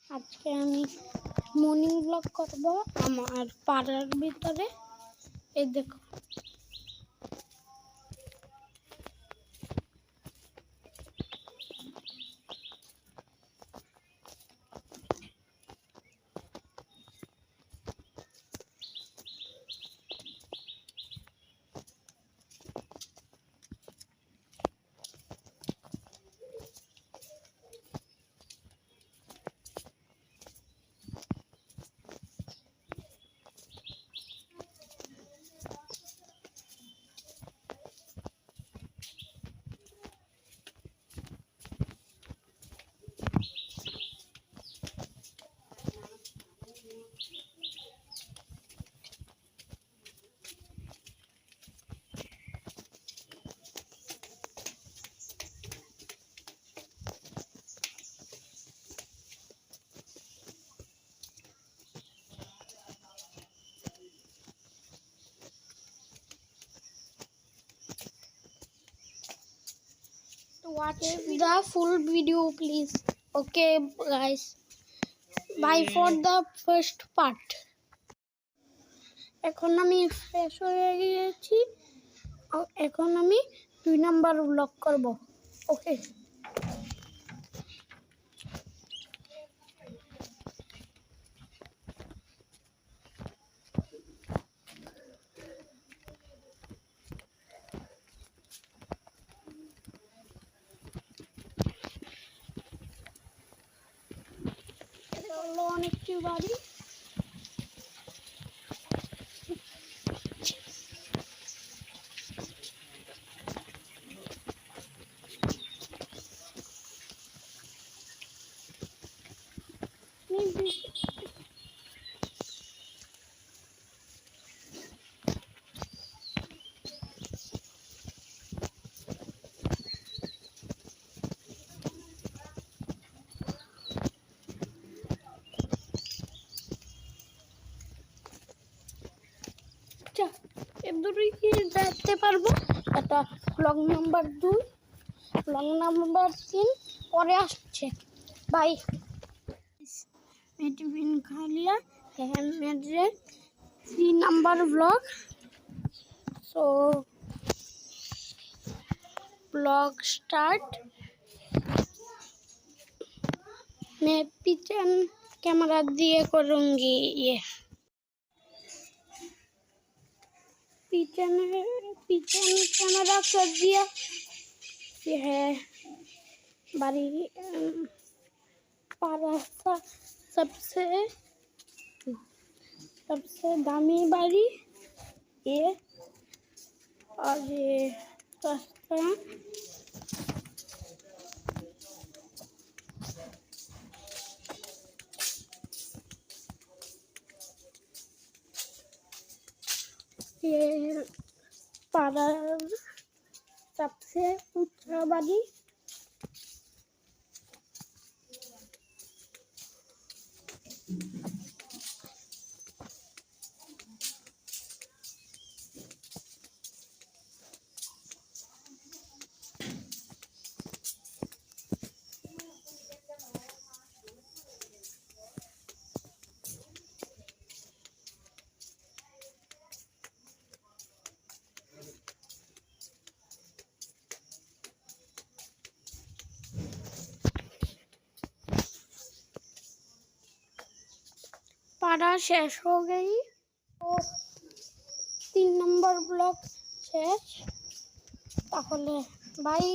আজকে আমি morning blog করব আমার পাড়ার ভিতরে। এই দেখো watch the full video please. Okay guys, bye for the first part. এখন আমি ফ্রেশ হয়ে গিয়েছি, এখন আমি 2 নাম্বার ব্লগ করব। ওকে অনেকটি বাড়ি। এদুরি কি দেখতে পারবো। এটা ব্লগ নাম্বার 2, ব্লগ নাম্বার 3 পরে আসছে। বাই। মেটিভিন খালিয়া মেডরে 3 number blog. So blog start. मैं पिचन कैमरा दिए करूँगी। ये पिचन कैमरा कर दिया। ये है बारी पारा सबसे दामी बारी ये, और ये रास्ता ये पाड़ार सबसे ऊंचा बाड़ी। पारा शेष हो गई तो 3 नंबर ब्लॉक शेष। ताहले बाय।